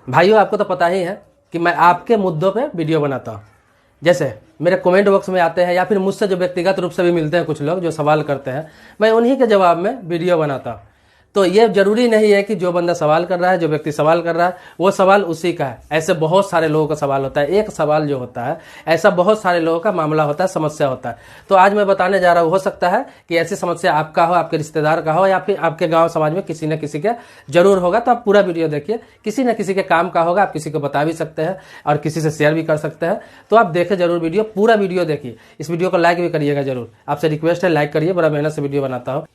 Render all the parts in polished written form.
भाइयों, आपको तो पता ही है कि मैं आपके मुद्दों पे वीडियो बनाता हूँ। जैसे मेरे कमेंट बॉक्स में आते हैं या फिर मुझसे जो व्यक्तिगत रूप से भी मिलते हैं कुछ लोग जो सवाल करते हैं, मैं उन्हीं के जवाब में वीडियो बनाता हूँ। तो ये जरूरी नहीं है कि जो बंदा सवाल कर रहा है, जो व्यक्ति सवाल कर रहा है, वो सवाल उसी का है। ऐसे बहुत सारे लोगों का सवाल होता है। एक सवाल जो होता है, ऐसा बहुत सारे लोगों का मामला होता है, समस्या होता है। तो आज मैं बताने जा रहा हूँ, हो सकता है कि ऐसी समस्या आपका हो, आपके रिश्तेदार का हो, या फिर आपके गाँव समाज में किसी न किसी का जरूर होगा। तो आप पूरा वीडियो देखिए, किसी न किसी के काम का होगा। आप किसी को बता भी सकते हैं और किसी से शेयर भी कर सकते हैं। तो आप देखें जरूर वीडियो, पूरा वीडियो देखिए। इस वीडियो को लाइक भी करिएगा जरूर, आपसे रिक्वेस्ट है, लाइक करिए। बड़ा मेहनत से वीडियो बनाता हूँ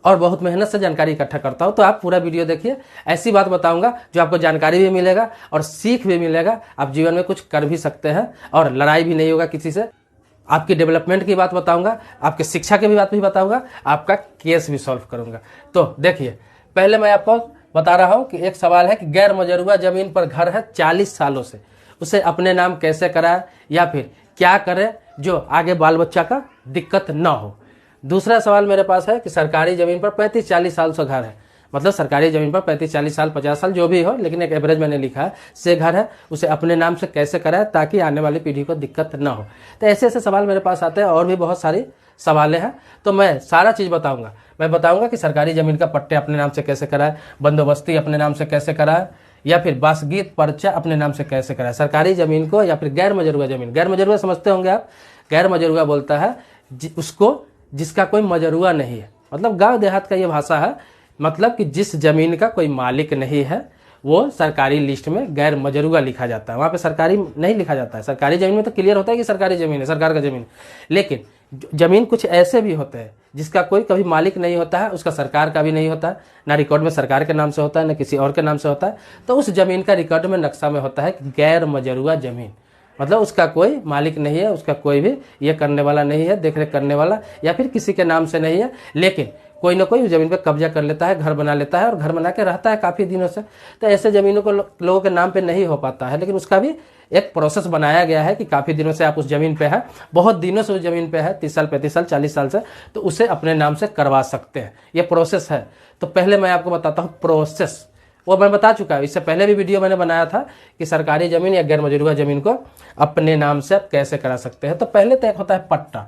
और बहुत मेहनत से जानकारी इकट्ठा करता हूं। तो आप पूरा वीडियो देखिए। ऐसी बात बताऊंगा जो आपको जानकारी भी मिलेगा और सीख भी मिलेगा। आप जीवन में कुछ कर भी सकते हैं और लड़ाई भी नहीं होगा किसी से। आपकी डेवलपमेंट की बात बताऊंगा, आपके शिक्षा की भी बात भी बताऊंगा, आपका केस भी सॉल्व करूंगा। तो देखिए, पहले मैं आपको बता रहा हूं कि एक सवाल है कि गैर मजरूआ जमीन पर घर है 40 सालों से, उसे अपने नाम कैसे कराए या फिर क्या करे जो आगे बाल बच्चा का दिक्कत ना हो। दूसरा सवाल मेरे पास है कि सरकारी जमीन पर 35-40 साल से घर है, मतलब सरकारी जमीन पर 35-40 साल 50 साल जो भी हो, लेकिन एक एवरेज मैंने लिखा है, से घर है, उसे अपने नाम से कैसे कराए ताकि आने वाली पीढ़ी को दिक्कत ना हो। तो ऐसे ऐसे सवाल मेरे पास आते हैं और भी बहुत सारी सवालें हैं। तो मैं सारा चीज़ बताऊंगा। मैं बताऊंगा कि सरकारी जमीन का पट्टे अपने नाम से कैसे कराए, बंदोबस्ती अपने नाम से कैसे कराए, या फिर बासगीत पर्चा अपने नाम से कैसे कराए सरकारी जमीन को, या फिर गैर मजरूआ जमीन। गैर मजरूआ समझते होंगे आप। गैर मजरूआ बोलता है उसको जिसका कोई मजरूआ नहीं है, मतलब गांव देहात का ये भाषा है। मतलब कि जिस जमीन का कोई मालिक नहीं है वो सरकारी लिस्ट में गैर मजरूआ लिखा जाता है। वहां पे सरकारी नहीं लिखा जाता है। सरकारी जमीन में तो क्लियर होता है कि सरकारी जमीन है, सरकार का जमीन। लेकिन जमीन कुछ ऐसे भी होते हैं जिसका कोई कभी मालिक नहीं होता है, उसका सरकार का भी नहीं होता है, ना रिकॉर्ड में सरकार के नाम से होता है, ना किसी और के नाम से होता है। तो उस जमीन का रिकॉर्ड में नक्शा में होता है कि गैर मजरूआ जमीन, मतलब उसका कोई मालिक नहीं है, उसका कोई भी ये करने वाला नहीं है, देखरेख करने वाला, या फिर किसी के नाम से नहीं है, लेकिन कोई ना कोई उस जमीन पर कब्जा कर लेता है, घर बना लेता है और घर बना के रहता है काफ़ी दिनों से। तो ऐसे ज़मीनों को लोगों के नाम पे नहीं हो पाता है, लेकिन उसका भी एक प्रोसेस बनाया गया है कि काफ़ी दिनों से आप उस ज़मीन पे है, बहुत दिनों से उस ज़मीन पे है, 30 साल 35 साल 40 साल से, तो उसे अपने नाम से करवा सकते हैं। ये प्रोसेस है। तो पहले मैं आपको बताता हूँ प्रोसेस, वो मैं बता चुका हूँ। इससे पहले भी वीडियो मैंने बनाया था कि सरकारी ज़मीन या गैर मजरूआ ज़मीन को अपने नाम से आप कैसे करा सकते हैं। तो पहले तो एक होता है पट्टा।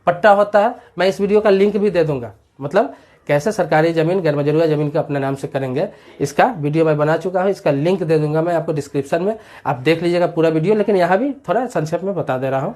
पट्टा होता है, मैं इस वीडियो का लिंक भी दे दूंगा, मतलब कैसे सरकारी ज़मीन गैर मजरूआ ज़मीन को अपने नाम से करेंगे, इसका वीडियो मैं बना चुका हूँ। इसका लिंक दे दूंगा मैं आपको डिस्क्रिप्शन में, आप देख लीजिएगा पूरा वीडियो, लेकिन यहाँ भी थोड़ा संक्षेप में बता दे रहा हूँ।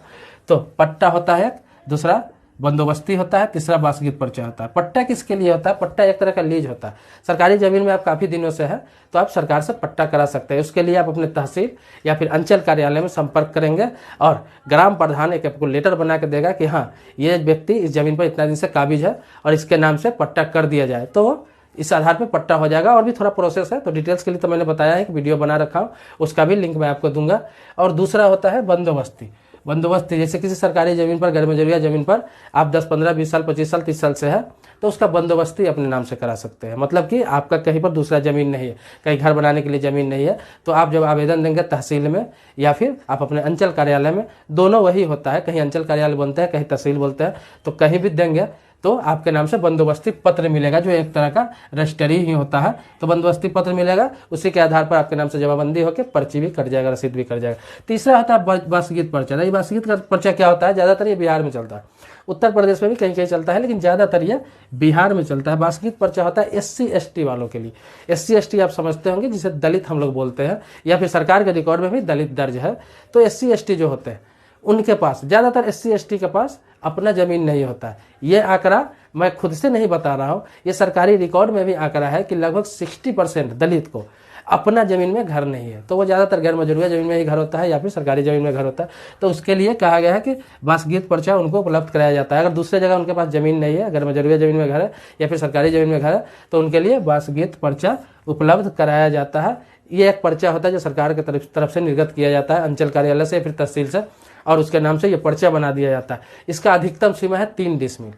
तो पट्टा होता है, दूसरा बंदोबस्ती होता है, तीसरा बासगीत पर्चा होता है। पट्टा किसके लिए होता है? पट्टा एक तरह का लीज होता है। सरकारी जमीन में आप काफ़ी दिनों से है तो आप सरकार से पट्टा करा सकते हैं। उसके लिए आप अपने तहसील या फिर अंचल कार्यालय में संपर्क करेंगे और ग्राम प्रधान एक आपको लेटर बना के देगा कि हाँ, ये व्यक्ति इस जमीन पर इतना दिन से काबिज है और इसके नाम से पट्टा कर दिया जाए, तो इस आधार पर पट्टा हो जाएगा। और भी थोड़ा प्रोसेस है, तो डिटेल्स के लिए तो मैंने बताया है कि वीडियो बना रखा हूँ, उसका भी लिंक मैं आपको दूंगा। और दूसरा होता है बंदोबस्ती। बंदोबस्ती जैसे किसी सरकारी ज़मीन पर, गैर मजरूआ ज़मीन पर आप 10, 15, 20 साल, 25 साल, 30 साल से है, तो उसका बंदोबस्ती अपने नाम से करा सकते हैं। मतलब कि आपका कहीं पर दूसरा ज़मीन नहीं है, कहीं घर बनाने के लिए ज़मीन नहीं है, तो आप जब आवेदन देंगे तहसील में या फिर आप अपने अंचल कार्यालय में, दोनों वही होता है, कहीं अंचल कार्यालय बोलते हैं, कहीं तहसील बोलते हैं, तो कहीं भी देंगे तो आपके नाम से बंदोबस्ती पत्र मिलेगा, जो एक तरह का रजिस्ट्री ही होता है। तो बंदोबस्ती पत्र मिलेगा, उसी के आधार पर आपके नाम से जमाबंदी होकर पर्ची भी कट जाएगा, रसीद भी कट जाएगा। तीसरा होता है बासगीत पर्चा। ये बासगीत का पर्चा क्या होता है? ज़्यादातर ये बिहार में चलता है, उत्तर प्रदेश में भी कहीं कहीं चलता है, लेकिन ज़्यादातर ये बिहार में चलता है। बासगीत पर्चा होता है SC ST वालों के लिए। SC ST आप समझते होंगे, जिसे दलित हम लोग बोलते हैं, या फिर सरकार के रिकॉर्ड में भी दलित दर्ज है। तो SC ST जो होते हैं उनके पास, ज़्यादातर SC ST के पास अपना ज़मीन नहीं होता है। ये आंकड़ा मैं खुद से नहीं बता रहा हूँ, ये सरकारी रिकॉर्ड में भी आंकड़ा है कि लगभग 60% दलित को अपना ज़मीन में घर नहीं है। तो वो ज़्यादातर गैर मजरूआ ज़मीन में ही घर होता है या फिर सरकारी ज़मीन में घर होता है। तो उसके लिए कहा गया है कि बासगीत पर्चा उनको उपलब्ध कराया जाता है। अगर दूसरे जगह उनके पास ज़मीन नहीं है, गैर मजरूआ ज़मीन में घर है या फिर सरकारी ज़मीन में घर है, तो उनके लिए बासगीत पर्चा उपलब्ध कराया जाता है। ये एक पर्चा होता है जो सरकार की तरफ से निर्गत किया जाता है, अंचल कार्यालय से या फिर तहसील से, और उसके नाम से ये पर्चा बना दिया जाता है। इसका अधिकतम सीमा है 3 डिसमिल।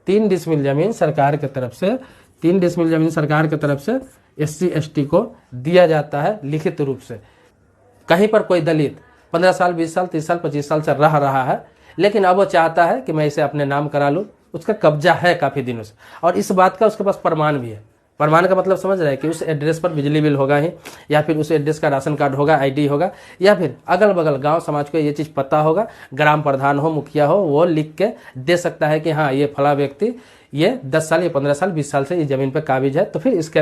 3 डिसमिल जमीन सरकार की तरफ से, 3 डिसमिल जमीन सरकार की तरफ से SC ST को दिया जाता है लिखित रूप से। कहीं पर कोई दलित 15 साल, 20 साल, 30 साल, 25 साल से रह रहा है, लेकिन अब वो चाहता है कि मैं इसे अपने नाम करा लूँ, उसका कब्जा है काफ़ी दिनों से, और इस बात का उसके पास प्रमाण भी है। प्रमाण का मतलब समझ रहे हैं कि उस एड्रेस पर बिजली बिल होगा ही, या फिर उस एड्रेस का राशन कार्ड होगा, आईडी होगा, या फिर अगल बगल गांव समाज को ये चीज़ पता होगा, ग्राम प्रधान हो, मुखिया हो, वो लिख के दे सकता है कि हाँ ये फला व्यक्ति ये 10 साल या 15 साल 20 साल से इस जमीन पर काबिज है, तो फिर उसके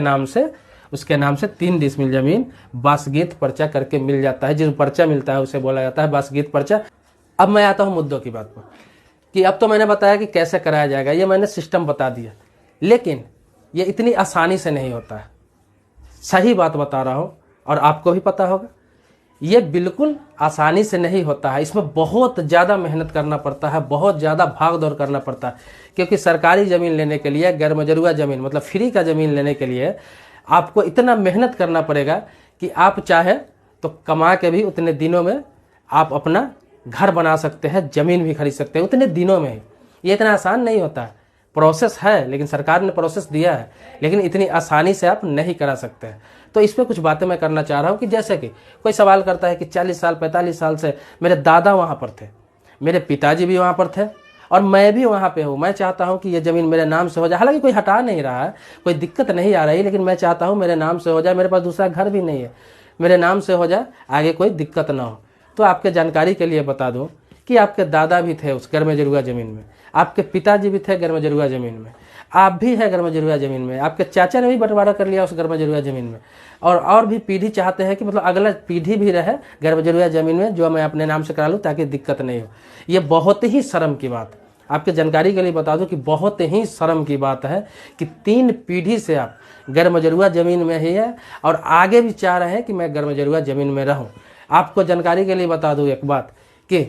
नाम से 3 डिसमिल जमीन बासगीत पर्चा करके मिल जाता है। जिस पर्चा मिलता है उसे बोला जाता है बासगीत पर्चा। अब मैं आता हूँ मुद्दों की बात पर, कि अब तो मैंने बताया कि कैसे कराया जाएगा, ये मैंने सिस्टम बता दिया, लेकिन ये इतनी आसानी से नहीं होता है। सही बात बता रहा हूँ और आपको भी पता होगा, ये बिल्कुल आसानी से नहीं होता है। इसमें बहुत ज़्यादा मेहनत करना पड़ता है, बहुत ज़्यादा भाग दौड़ करना पड़ता है, क्योंकि सरकारी ज़मीन लेने के लिए, गैर मजरूआ ज़मीन मतलब फ्री का ज़मीन लेने के लिए आपको इतना मेहनत करना पड़ेगा कि आप चाहे तो कमा के भी उतने दिनों में आप अपना घर बना सकते हैं, ज़मीन भी खरीद सकते हैं उतने दिनों में ही। ये इतना आसान नहीं होता है, प्रोसेस है, लेकिन सरकार ने प्रोसेस दिया है, लेकिन इतनी आसानी से आप नहीं करा सकते हैं। तो इस पर कुछ बातें मैं करना चाह रहा हूँ कि जैसे कि कोई सवाल करता है कि 40 साल 45 साल से मेरे दादा वहाँ पर थे, मेरे पिताजी भी वहाँ पर थे और मैं भी वहाँ पे हूँ, मैं चाहता हूँ कि ये ज़मीन मेरे नाम से हो जाए। हालांकि कोई हटा नहीं रहा है, कोई दिक्कत नहीं आ रही, लेकिन मैं चाहता हूँ मेरे नाम से हो जाए। मेरे पास दूसरा घर भी नहीं है, मेरे नाम से हो जाए, आगे कोई दिक्कत ना हो। तो आपके जानकारी के लिए बता दूँ कि आपके दादा भी थे उस गैर मजरूआ ज़मीन में, आपके पिताजी भी थे गैर मजरूआ ज़मीन में, आप भी है गैर मजरूआ ज़मीन में, आपके चाचा ने भी बंटवारा कर लिया उस गैर मजरूआ ज़मीन में, और भी पीढ़ी चाहते हैं कि मतलब अगला पीढ़ी भी रहे गैर मजरूआ ज़मीन में, जो मैं अपने नाम से करा लूँ ताकि दिक्कत नहीं हो। ये बहुत ही शर्म की बात, आपके जानकारी के लिए बता दूं कि बहुत ही शर्म की बात है कि 3 पीढ़ी से आप गैर मजरूआ ज़मीन में ही है और आगे भी चाह रहे हैं कि मैं गैर मजरूआ ज़मीन में रहूं। आपको जानकारी के लिए बता दूं एक बात कि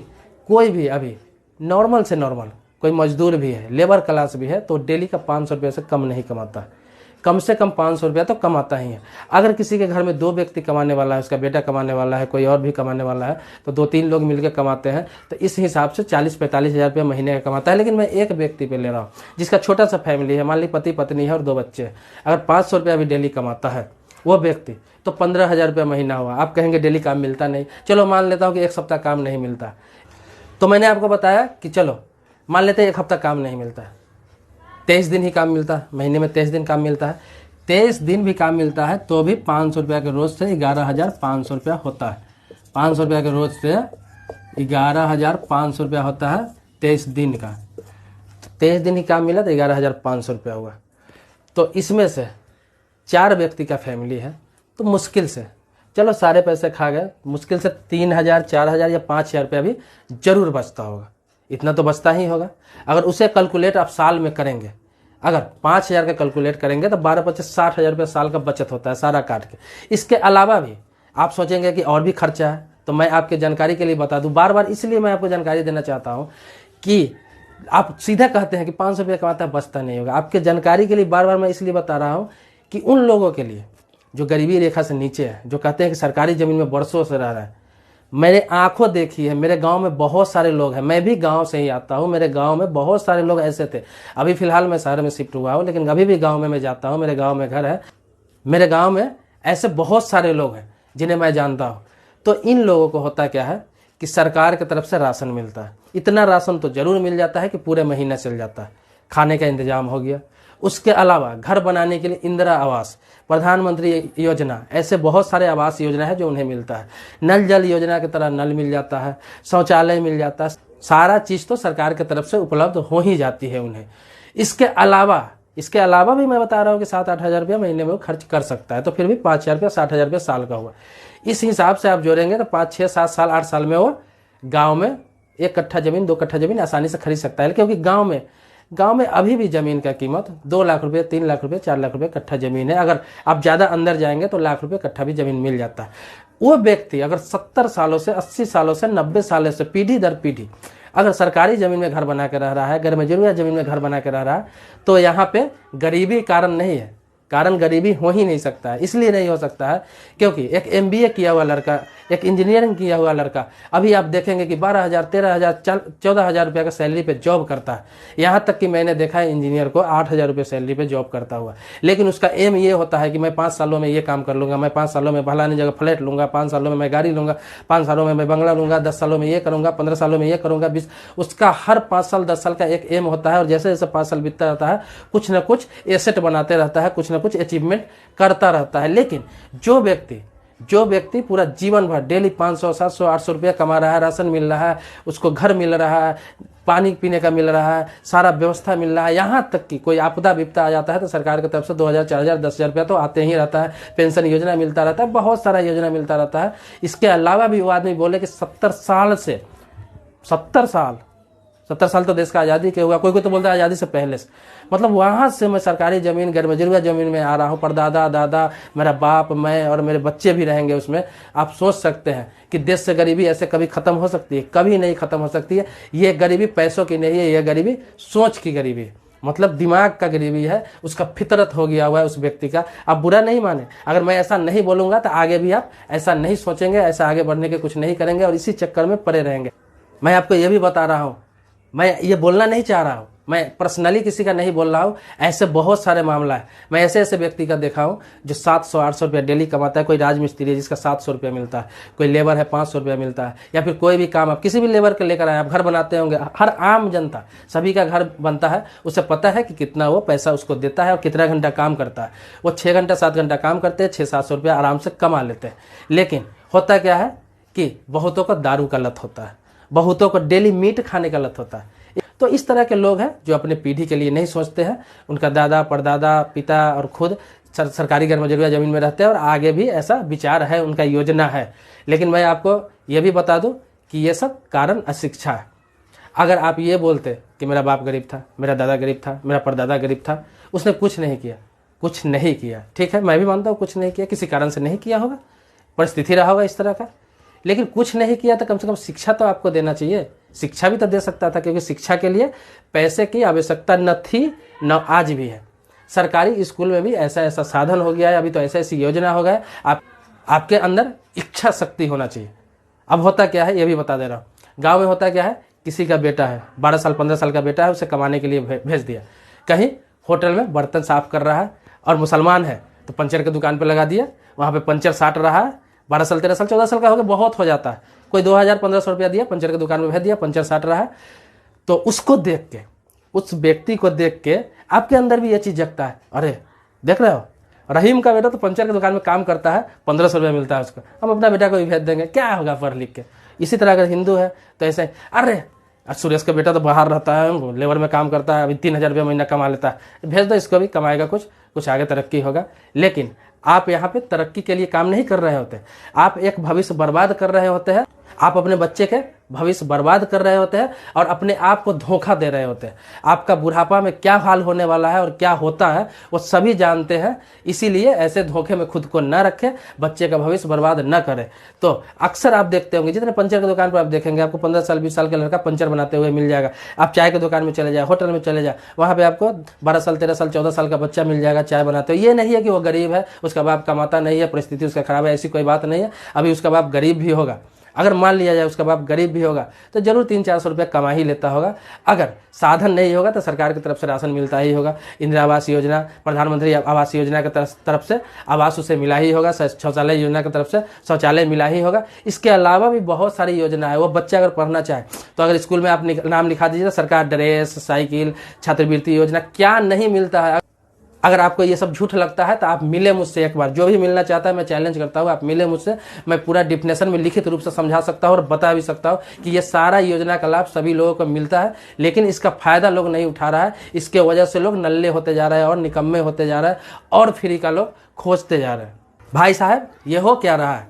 कोई भी अभी नॉर्मल से नॉर्मल कोई मजदूर भी है, लेबर क्लास भी है, तो डेली का 500 रुपये से कम नहीं कमाता है। कम से कम 500 रुपया तो कमाता ही है। अगर किसी के घर में 2 व्यक्ति कमाने वाला है, उसका बेटा कमाने वाला है, कोई और भी कमाने वाला है, तो 2-3 लोग मिलकर कमाते हैं, तो इस हिसाब से 40-45 हज़ार रुपये महीने का कमाता है। लेकिन मैं एक व्यक्ति पे ले रहा हूँ जिसका छोटा सा फैमिली है, मान ली पति पत्नी है और 2 बच्चे हैं, अगर 500 रुपया भी डेली कमाता है वो व्यक्ति, तो 15,000 रुपया महीना हुआ। आप कहेंगे डेली काम मिलता नहीं, चलो मान लेता हूँ कि 1 सप्ताह काम नहीं मिलता, तो मैंने आपको बताया कि चलो मान लेते हैं 1 हफ्ता काम नहीं मिलता है, 23 दिन ही काम मिलता है, महीने में 23 दिन काम मिलता है, 23 दिन भी काम मिलता है तो भी 500 रुपया के रोज़ से 11,500 रुपया होता है। 500 रुपया के रोज़ से 11,500 रुपया होता है 23 दिन का। 23 दिन ही काम मिला तो 11,500 रुपया हुआ। तो इसमें से 4 व्यक्ति का फैमिली है, तो मुश्किल से, चलो सारे पैसे खा गए, मुश्किल से 3,000 4,000 या 5,000 रुपया भी जरूर बचता होगा। इतना तो बचता ही होगा। अगर उसे कैलकुलेट आप साल में करेंगे, अगर 5,000 का कैलकुलेट करेंगे तो 12-25 60,000 रुपये साल का बचत होता है सारा काट के। इसके अलावा भी आप सोचेंगे कि और भी खर्चा है, तो मैं आपके जानकारी के लिए बता दूं, बार बार इसलिए मैं आपको जानकारी देना चाहता हूं कि आप सीधा कहते हैं कि 500 रुपये कमाता है बचता नहीं होगा। आपके जानकारी के लिए बार बार मैं इसलिए बता रहा हूँ कि उन लोगों के लिए जो गरीबी रेखा से नीचे है, जो कहते हैं कि सरकारी ज़मीन में बरसों से रह रहा है, मेरे आंखों देखी है, मेरे गांव में बहुत सारे लोग हैं, मैं भी गांव से ही आता हूं, मेरे गांव में बहुत सारे लोग ऐसे थे। अभी फिलहाल मैं शहर में शिफ्ट हुआ हूं, लेकिन अभी भी गांव में मैं जाता हूं, मेरे गांव में घर है, मेरे गांव में ऐसे बहुत सारे लोग हैं जिन्हें मैं जानता हूं। तो इन लोगों को होता क्या है कि सरकार की तरफ से राशन मिलता है, इतना राशन तो जरूर मिल जाता है कि पूरे महीना चल जाता है, खाने का इंतजाम हो गया। उसके अलावा घर बनाने के लिए इंदिरा आवास, प्रधानमंत्री योजना, ऐसे बहुत सारे आवास योजना है जो उन्हें मिलता है। नल जल योजना की तरह नल मिल जाता है, शौचालय मिल जाता है, सारा चीज़ तो सरकार की तरफ से उपलब्ध हो ही जाती है उन्हें। इसके अलावा भी मैं बता रहा हूँ कि 7-8 हज़ार रुपया महीने में वो खर्च कर सकता है, तो फिर भी 5,000 रुपया 60,000 रुपया साल का हुआ। इस हिसाब से आप जोड़ेंगे तो 5, 6, 7 साल 8 साल में वो गाँव में 1 कट्ठा ज़मीन 2 कट्ठा ज़मीन आसानी से खरीद सकता है। क्योंकि गांव में अभी भी ज़मीन का कीमत 2 लाख रुपये, 3 लाख रुपये, 4 लाख रुपये कट्ठा ज़मीन है। अगर आप ज़्यादा अंदर जाएंगे तो लाख रुपये कट्ठा भी ज़मीन मिल जाता है। वो व्यक्ति अगर 70 सालों से, 80 सालों से, 90 सालों से पीढ़ी दर पीढ़ी अगर सरकारी ज़मीन में घर बना के रह रहा है, गैर मजरूआ ज़मीन में घर बना के रह रहा है, तो यहाँ पे गरीबी कारण नहीं है, कारण गरीबी हो ही नहीं सकता है। इसलिए नहीं हो सकता है क्योंकि एक MBA किया हुआ लड़का एक इंजीनियरिंग किया हुआ लड़का अभी आप देखेंगे कि 12,000, 13,000, 14,000 रुपये का सैलरी पे जॉब करता है। यहाँ तक कि मैंने देखा है इंजीनियर को 8,000 रुपये सैलरी पे जॉब करता हुआ, लेकिन उसका एम ये होता है कि मैं 5 सालों में ये काम कर लूँगा, मैं 5 सालों में फलानी जगह फ्लैट लूँगा, 5 सालों में मैं गाड़ी लूँगा, 5 सालों में मैं बंगला लूँगा, 10 सालों में ये करूँगा, 15 सालों में ये करूँगा, 20। उसका हर 5 साल 10 साल का एक एम होता है और जैसे जैसे 5 साल बीतता रहता है कुछ ना कुछ एसेट बनाते रहता है, कुछ ना कुछ अचीवमेंट करता रहता है। लेकिन जो व्यक्ति पूरा जीवन भर डेली 500, 700, 800 रुपया कमा रहा है, राशन मिल रहा है, उसको घर मिल रहा है, पानी पीने का मिल रहा है, सारा व्यवस्था मिल रहा है, यहाँ तक कि कोई आपदा विपदा आ जाता है तो सरकार की तरफ से 2,000, 4,000, 10,000 रुपया तो आते ही रहता है, पेंशन योजना मिलता रहता है, बहुत सारा योजना मिलता रहता है। इसके अलावा भी वो आदमी बोले कि 70 साल तो देश का आज़ादी के हुआ, कोई तो बोलता है आज़ादी से पहले से, मतलब वहाँ से मैं सरकारी ज़मीन, गैर मजरूआ ज़मीन में आ रहा हूँ, परदादा दादा, मेरा बाप, मैं और मेरे बच्चे भी रहेंगे उसमें। आप सोच सकते हैं कि देश से गरीबी ऐसे कभी ख़त्म हो सकती है? कभी नहीं ख़त्म हो सकती है। ये गरीबी पैसों की नहीं है, ये गरीबी सोच की गरीबी है, मतलब दिमाग का गरीबी है, उसका फितरत हो गया हुआ है उस व्यक्ति का। आप बुरा नहीं माने, अगर मैं ऐसा नहीं बोलूँगा तो आगे भी आप ऐसा नहीं सोचेंगे, ऐसा आगे बढ़ने के कुछ नहीं करेंगे और इसी चक्कर में पड़े रहेंगे। मैं आपको ये भी बता रहा हूँ, मैं ये बोलना नहीं चाह रहा हूँ, मैं पर्सनली किसी का नहीं बोल रहा हूँ, ऐसे बहुत सारे मामला है। मैं ऐसे व्यक्ति का देखा हूँ जो 700, 800 रुपया डेली कमाता है। कोई राजमिस्त्री है जिसका 700 रुपया मिलता है, कोई लेबर है 500 रुपया मिलता है, या फिर कोई भी काम आप किसी भी लेबर के लेकर आए, आप घर बनाते होंगे, हर आम जनता सभी का घर बनता है, उसे पता है कि कितना वो पैसा उसको देता है और कितना घंटा काम करता है। वो 6 घंटा 7 घंटा काम करते हैं, 600-700 रुपया आराम से कमा लेते हैं। लेकिन होता क्या है कि बहुतों को दारू का लत होता है, बहुतों को डेली मीट खाने का लत होता है। तो इस तरह के लोग हैं जो अपने पीढ़ी के लिए नहीं सोचते हैं। उनका दादा, परदादा, पिता और खुद सरकारी गैर मजरूआ ज़मीन में रहते हैं और आगे भी ऐसा विचार है, उनका योजना है। लेकिन मैं आपको ये भी बता दूं कि ये सब कारण अशिक्षा है। अगर आप ये बोलते कि मेरा बाप गरीब था, मेरा दादा गरीब था, मेरा परदादा गरीब था, उसने कुछ नहीं किया, ठीक है, मैं भी मानता हूँ कुछ नहीं किया, किसी कारण से नहीं किया होगा, परिस्थिति रहा होगा इस तरह का, लेकिन कुछ नहीं किया तो कम से कम शिक्षा तो आपको देना चाहिए। शिक्षा भी तो दे सकता था, क्योंकि शिक्षा के लिए पैसे की आवश्यकता न थी, न आज भी है। सरकारी स्कूल में भी ऐसा साधन हो गया है, अभी तो ऐसी योजना हो गया। आपके अंदर इच्छा शक्ति होना चाहिए। अब होता क्या है ये भी बता दे रहा हूँ। गाँव में होता क्या है, किसी का बेटा है, 12 साल 15 साल का बेटा है, उसे कमाने के लिए भेज दिया, कहीं होटल में बर्तन साफ कर रहा है, और मुसलमान है तो पंचर की दुकान पर लगा दिया, वहाँ पे पंचर साट रहा है, 12 साल 13 साल 14 साल का हो गया, बहुत हो जाता है, कोई 2,000-1,500 रुपया दिया, पंचर की दुकान में भेज दिया, पंचर साट रहा है। तो उसको देख के, उस व्यक्ति को देख के आपके अंदर भी ये चीज़ जगता है, अरे देख रहे हो रहीम का बेटा तो पंचर की दुकान में काम करता है, 1,500 रुपया मिलता है उसको, हम अपना बेटा को भी भेज देंगे, क्या होगा पढ़ लिख के। इसी तरह अगर हिंदू है तो ऐसे, अरे सुरेश का बेटा तो बाहर रहता है, लेबर में काम करता है, अभी 3,000 रुपया महीना कमा लेता है, भेज दो इसको भी, कमाएगा कुछ आगे तरक्की होगा। लेकिन आप यहाँ पे तरक्की के लिए काम नहीं कर रहे होते, आप एक भविष्य बर्बाद कर रहे होते हैं, आप अपने बच्चे के भविष्य बर्बाद कर रहे होते हैं और अपने आप को धोखा दे रहे होते हैं। आपका बुढ़ापा में क्या हाल होने वाला है और क्या होता है वो सभी जानते हैं, इसीलिए ऐसे धोखे में खुद को न रखें, बच्चे का भविष्य बर्बाद न करें। तो अक्सर आप देखते होंगे, जितने पंचर की दुकान पर आप देखेंगे, आपको 15 साल 20 साल का लड़का पंचर बनाते हुए मिल जाएगा। आप चाय की दुकान में चले जाए, होटल में चले जाए, वहाँ पे आपको 12 साल 13 साल 14 साल का बच्चा मिल जाएगा चाय बनाते हुए। ये नहीं है कि वो गरीब है, उसका बाप कमाता नहीं है, परिस्थिति उसका खराब है, ऐसी कोई बात नहीं है। अभी उसका बाप गरीब भी होगा, अगर मान लिया जाए उसका बाप गरीब भी होगा तो जरूर 300-400 रुपया कमा ही लेता होगा। अगर साधन नहीं होगा तो सरकार की तरफ से राशन मिलता ही होगा, इंदिरा आवास योजना, प्रधानमंत्री आवास योजना की तरफ से आवास उसे मिला ही होगा, शौचालय योजना की तरफ से शौचालय मिला ही होगा। इसके अलावा भी बहुत सारी योजना है। वो बच्चा अगर पढ़ना चाहे तो अगर स्कूल में आप नाम लिखा दीजिए तो सरकार ड्रेस, साइकिल, छात्रवृत्ति योजना, क्या नहीं मिलता है। अगर आपको ये सब झूठ लगता है तो आप मिले मुझसे एक बार, जो भी मिलना चाहता है मैं चैलेंज करता हूँ, आप मिले मुझसे, मैं पूरा डिफिनेशन में लिखित रूप से समझा सकता हूँ और बता भी सकता हूँ कि ये सारा योजना का लाभ सभी लोगों को मिलता है, लेकिन इसका फायदा लोग नहीं उठा रहा है। इसके वजह से लोग नल्ले होते जा रहे हैं और निकम्मे होते जा रहे हैं और फ्री का लोग खोजते जा रहे हैं। भाई साहब ये हो क्या रहा है?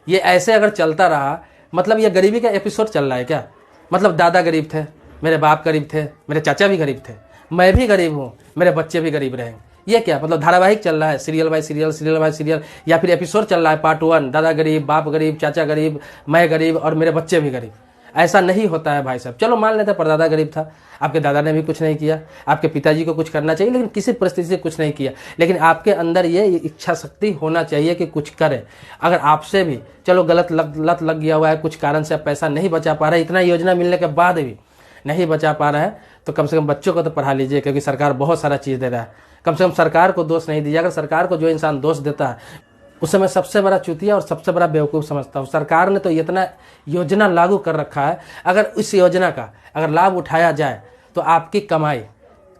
ये ऐसे अगर चलता रहा, मतलब ये गरीबी का एपिसोड चल रहा है क्या? मतलब दादा गरीब थे, मेरे बाप गरीब थे, मेरे चाचा भी गरीब थे, मैं भी गरीब हूँ, मेरे बच्चे भी गरीब रहेंगे। ये क्या मतलब धारावाहिक चल रहा है, serial bye serial, serial bye serial, या फिर एपिसोड चल रहा है पार्ट 1, दादा गरीब, बाप गरीब, चाचा गरीब, मैं गरीब और मेरे बच्चे भी गरीब। ऐसा नहीं होता है भाई साहब। चलो मान लेते हैं परदादा गरीब था, आपके दादा ने भी कुछ नहीं किया, आपके पिताजी को कुछ करना चाहिए लेकिन किसी परिस्थिति से कुछ नहीं किया, लेकिन आपके अंदर ये इच्छा शक्ति होना चाहिए कि कुछ करे। अगर आपसे भी चलो गलत लत लग गया हुआ है, कुछ कारण से आप पैसा नहीं बचा पा रहे, इतना योजना मिलने के बाद भी नहीं बचा पा रहे हैं, तो कम से कम बच्चों को तो पढ़ा लीजिए, क्योंकि सरकार बहुत सारा चीज़ दे रहा है। कम से कम सरकार को दोष नहीं दीजिए। अगर सरकार को जो इंसान दोष देता है उसे मैं सबसे बड़ा चूतिया और सबसे बड़ा बेवकूफ़ समझता हूँ। सरकार ने तो इतना योजना लागू कर रखा है, अगर इस योजना का अगर लाभ उठाया जाए तो आपकी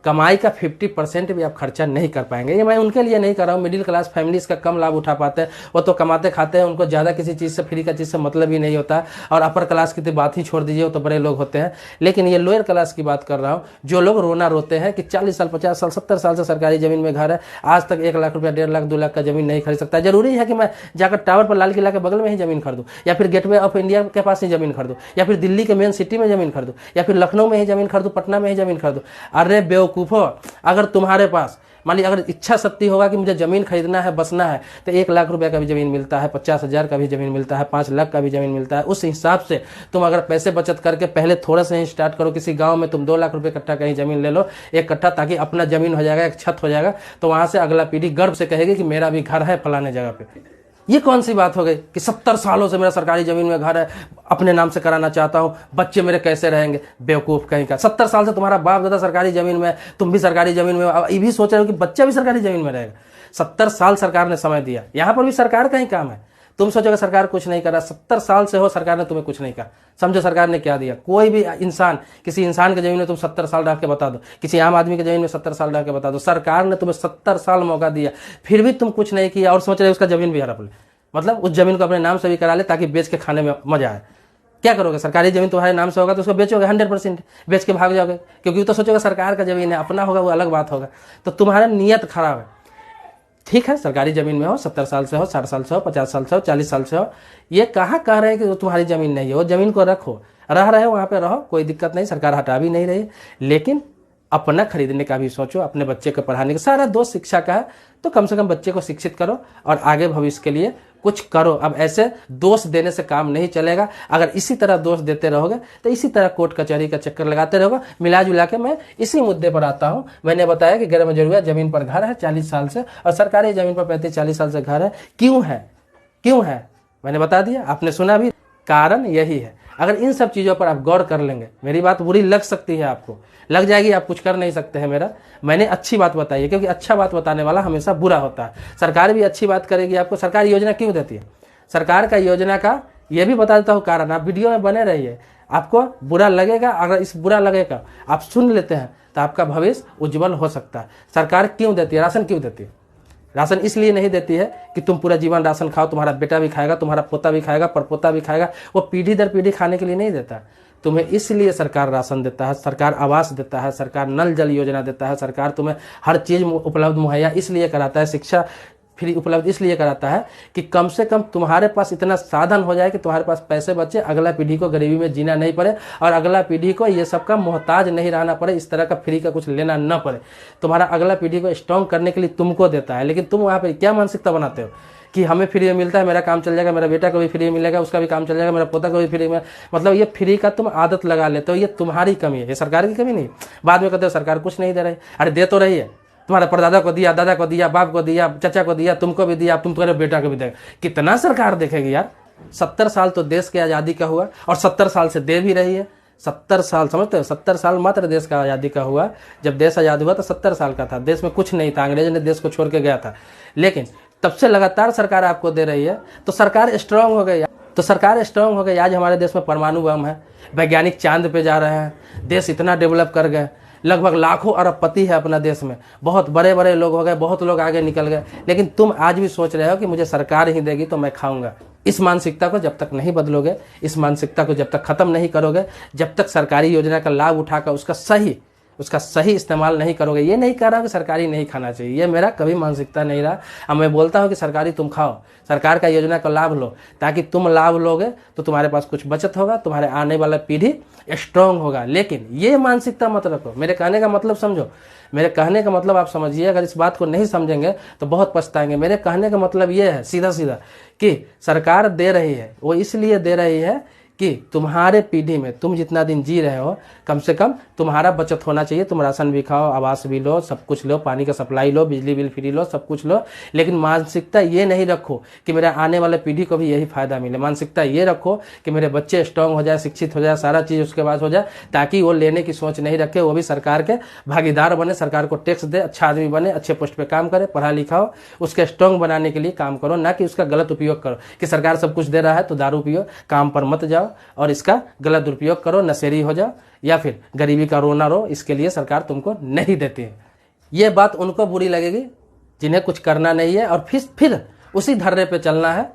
कमाई का 50% भी आप खर्चा नहीं कर पाएंगे। ये मैं उनके लिए नहीं कर रहा हूँ, मिडिल क्लास फैमिली इसका कम लाभ उठा पाते हैं, वो तो कमाते खाते हैं, उनको ज़्यादा किसी चीज़ से फ्री का चीज़ से मतलब ही नहीं होता। और अपर क्लास की तो बात ही छोड़ दीजिए, वो तो बड़े लोग होते हैं। लेकिन ये लोअर क्लास की बात कर रहा हूँ, जो लोग रोना रोते हैं कि 40 साल 50 साल 70 साल से सरकारी ज़मीन में घर है, आज तक 1 लाख रुपया 1.5 लाख 2 लाख का ज़मीन नहीं खरीद सकता। जरूरी है कि मैं जाकर टावर पर लाल किला के बगल में ही ज़मीन खरीदूँ, या फिर गेटवे ऑफ इंडिया के पास ही ज़मीन खरीदूँ, या फिर दिल्ली के मेन सिटी में ज़मीन खरीदूँ, या फिर लखनऊ में ही ज़मीन खरीदूँ, पटना में ही ज़मीन खरीदूँ? अरे बेवकूफ़ो, अगर तुम्हारे पास मान लीजिए अगर इच्छा शक्ति होगा कि मुझे ज़मीन खरीदना है, बसना है, तो 1 लाख रुपए का भी ज़मीन मिलता है, 50,000 का भी ज़मीन मिलता है, 5 लाख का भी ज़मीन मिलता है। उस हिसाब से तुम अगर पैसे बचत करके पहले थोड़ा सा ही स्टार्ट करो, किसी गांव में तुम 2 लाख रुपए कट्ठा कहीं ज़मीन ले लो, 1 कट्ठा, ताकि अपना ज़मीन हो जाएगा, एक छत हो जाएगा, तो वहाँ से अगला पीढ़ी गर्व से कहेगी कि मेरा भी घर है फलाने जगह पे। ये कौन सी बात हो गई कि 70 सालों से मेरा सरकारी ज़मीन में घर है, अपने नाम से कराना चाहता हूँ, बच्चे मेरे कैसे रहेंगे? बेवकूफ़ कहीं का। 70 साल से तुम्हारा बाप दादा सरकारी ज़मीन में, तुम भी सरकारी ज़मीन में, अब ये भी सोच रहे हो कि बच्चा भी सरकारी ज़मीन में रहेगा। 70 साल सरकार ने समय दिया, यहाँ पर भी सरकार का ही काम है। तुम सोचोगे सरकार कुछ नहीं कर रहा, 70 साल से हो सरकार ने तुम्हें कुछ नहीं कहा। समझो सरकार ने क्या दिया। कोई भी इंसान, किसी इंसान के ज़मीन में तुम 70 साल रह के बता दो, किसी आम आदमी के ज़मीन में 70 साल रह के बता दो, सरकार ने तुम्हें 70 साल मौका दिया, फिर भी तुम कुछ नहीं किया और सोच रहे उसका ज़मीन भी हड़प ले, मतलब उस जमीन को अपने नाम से भी करा ले ताकि बेच के खाने में मजा आए। क्या करोगे? सरकारी जमीन तुम्हारे नाम से होगा तो उसको बेचोगे, 100% बेच के भाग जाओगे, क्योंकि तो सोचोगे सरकार का जमीन है, अपना होगा वो अलग बात होगा। तो तुम्हारा नियत खराब है। ठीक है, सरकारी जमीन में हो, 70 साल से हो, 60 साल से हो, 50 साल से हो, 40 साल से हो, ये कहाँ कह रहे हैं कि वो तुम्हारी जमीन नहीं है? वो जमीन को रखो, रह रहे हो वहाँ पे रहो, कोई दिक्कत नहीं, सरकार हटा भी नहीं रही, लेकिन अपना खरीदने का भी सोचो, अपने बच्चे को पढ़ाने का। सारा दोष शिक्षा का है, तो कम से कम बच्चे को शिक्षित करो और आगे भविष्य के लिए कुछ करो। अब ऐसे दोष देने से काम नहीं चलेगा। अगर इसी तरह दोष देते रहोगे तो इसी तरह कोर्ट कचहरी का चक्कर लगाते रहोगे। मिला जुला के मैं इसी मुद्दे पर आता हूँ। मैंने बताया कि गैर मजरूरिया जमीन पर घर है 40 साल से, और सरकारी जमीन पर 35-40 साल से घर है। क्यों है मैंने बता दिया, आपने सुना भी। कारण यही है। अगर इन सब चीज़ों पर आप गौर कर लेंगे, मेरी बात बुरी लग सकती है आपको, लग जाएगी, आप कुछ कर नहीं सकते हैं मैंने अच्छी बात बताई है, क्योंकि अच्छा बात बताने वाला हमेशा बुरा होता है। सरकार भी अच्छी बात करेगी आपको। सरकार योजना क्यों देती है? सरकार का योजना का ये भी बता देता हूँ कारण। आप वीडियो में बने रहिए, आपको बुरा लगेगा। अगर इस बुरा लगेगा आप सुन लेते हैं तो आपका भविष्य उज्जवल हो सकता है। सरकार क्यों देती है? राशन क्यों देती है? राशन इसलिए नहीं देती है कि तुम पूरा जीवन राशन खाओ, तुम्हारा बेटा भी खाएगा, तुम्हारा पोता भी खाएगा, परपोता भी खाएगा। वो पीढ़ी दर पीढ़ी खाने के लिए नहीं देता। तुम्हें इसलिए सरकार राशन देता है, सरकार आवास देता है, सरकार नल जल योजना देता है, सरकार तुम्हें हर चीज़ उपलब्ध मुहैया इसलिए कराता है, शिक्षा फ्री उपलब्ध इसलिए कराता है कि कम से कम तुम्हारे पास इतना साधन हो जाए कि तुम्हारे पास पैसे बचे, अगला पीढ़ी को गरीबी में जीना नहीं पड़े और अगला पीढ़ी को ये सब का मोहताज नहीं रहना पड़े, इस तरह का फ्री का कुछ लेना न पड़े। तुम्हारा अगला पीढ़ी को स्ट्रॉन्ग करने के लिए तुमको देता है। लेकिन तुम वहाँ पर क्या मानसिकता बनाते हो कि हमें फ्री में मिलता है, मेरा काम चल जाएगा, मेरा बेटा को भी फ्री में मिलेगा, उसका भी काम चल जाएगा, मेरा पोता को भी फ्री में। मतलब ये फ्री का तुम आदत लगा लेते हो। ये तुम्हारी कमी है, ये सरकार की कमी नहीं। बाद में कहते हो सरकार कुछ नहीं दे रही। अरे दे तो रही है। तुम्हारे परदादा को दिया, दादा को दिया, बाप को दिया, चाचा को दिया, तुमको भी दिया, तुम तुम्हारे बेटा को भी देगा। कितना सरकार देखेगी यार? 70 साल तो देश की आज़ादी का हुआ और 70 साल से दे भी रही है। 70 साल, समझते हो? 70 साल मात्र देश का आज़ादी का हुआ। जब देश आज़ाद हुआ तो 70 साल का था, देश में कुछ नहीं था, अंग्रेज ने देश को छोड़ के गया था। लेकिन तब से लगातार सरकार आपको दे रही है, तो सरकार स्ट्रांग हो गई। आज हमारे देश में परमाणु बम है, वैज्ञानिक चांद पे जा रहे हैं, देश इतना डेवलप कर गए, लगभग लाखों अरबपति है अपना देश में, बहुत बड़े बड़े लोग हो गए, बहुत लोग आगे निकल गए। लेकिन तुम आज भी सोच रहे हो कि मुझे सरकार ही देगी तो मैं खाऊंगा। इस मानसिकता को जब तक नहीं बदलोगे, इस मानसिकता को जब तक खत्म नहीं करोगे, जब तक सरकारी योजना का लाभ उठाकर उसका सही इस्तेमाल नहीं करोगे। ये नहीं कह रहा कि सरकारी नहीं खाना चाहिए, ये मेरा कभी मानसिकता नहीं रहा। अब मैं बोलता हूँ कि सरकारी तुम खाओ, सरकार का योजना का लाभ लो, ताकि तुम लाभ लोगे तो तुम्हारे पास कुछ बचत होगा, तुम्हारे आने वाला पीढ़ी स्ट्रांग होगा। लेकिन ये मानसिकता मत रखो। मेरे कहने का मतलब समझो, मेरे कहने का मतलब आप समझिए। अगर इस बात को नहीं समझेंगे तो बहुत पछताएंगे। मेरे कहने का मतलब ये है सीधा सीधा कि सरकार दे रही है, वो इसलिए दे रही है कि तुम्हारे पीढ़ी में तुम जितना दिन जी रहे हो कम से कम तुम्हारा बचत होना चाहिए। तुम राशन भी खाओ, आवास भी लो, सब कुछ लो, पानी का सप्लाई लो, बिजली बिल फ्री लो, सब कुछ लो, लेकिन मानसिकता ये नहीं रखो कि मेरे आने वाले पीढ़ी को भी यही फायदा मिले। मानसिकता ये रखो कि मेरे बच्चे स्ट्रांग हो जाए, शिक्षित हो जाए, सारा चीज़ उसके बाद हो जाए, ताकि वो लेने की सोच नहीं रखे, वो भी सरकार के भागीदार बने, सरकार को टैक्स दे, अच्छा आदमी बने, अच्छे पोस्ट पे काम करे, पढ़ा लिखा हो, उसके स्ट्रांग बनाने के लिए काम करो, ना कि उसका गलत उपयोग करो कि सरकार सब कुछ दे रहा है तो दारू पियो, काम पर मत जाओ और इसका गलत दुरुपयोग करो, नशेड़ी हो जाओ या फिर गरीबी का रोना रो, इसके लिए सरकार तुमको नहीं देती है। ये बात उनको बुरी लगेगी जिन्हें कुछ करना नहीं है और फिर उसी धर्रे पे चलना है।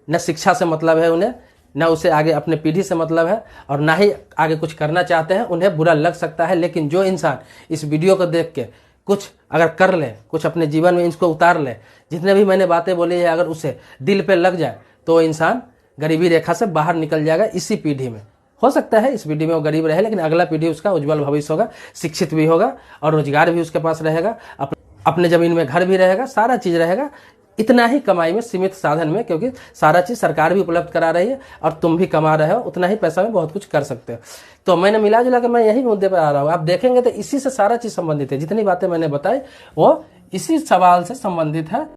न शिक्षा से मतलब है उन्हें, न उसे आगे अपने पीढ़ी से मतलब है और ना ही आगे कुछ करना चाहते हैं। उन्हें बुरा लग सकता है, लेकिन जो इंसान इस वीडियो को देख के कुछ अगर कर ले, कुछ अपने जीवन में इसको उतार ले, जितने भी मैंने बातें बोली है अगर उसे दिल पे लग जाए तो इंसान गरीबी रेखा से बाहर निकल जाएगा। इसी पीढ़ी में हो सकता है इस पीढ़ी में वो गरीब रहे, लेकिन अगला पीढ़ी उसका उज्जवल भविष्य होगा, शिक्षित भी होगा और रोजगार भी उसके पास रहेगा, अपने जमीन में घर भी रहेगा, सारा चीज रहेगा। इतना ही कमाई में, सीमित साधन में, क्योंकि सारा चीज सरकार भी उपलब्ध करा रही है और तुम भी कमा रहे हो, उतना ही पैसा में बहुत कुछ कर सकते हो। तो मैंने मिला जुला के मैं यही मुद्दे पर आ रहा हूँ। आप देखेंगे तो इसी से सारा चीज संबंधित है। जितनी बातें मैंने बताई वो इसी सवाल से संबंधित है।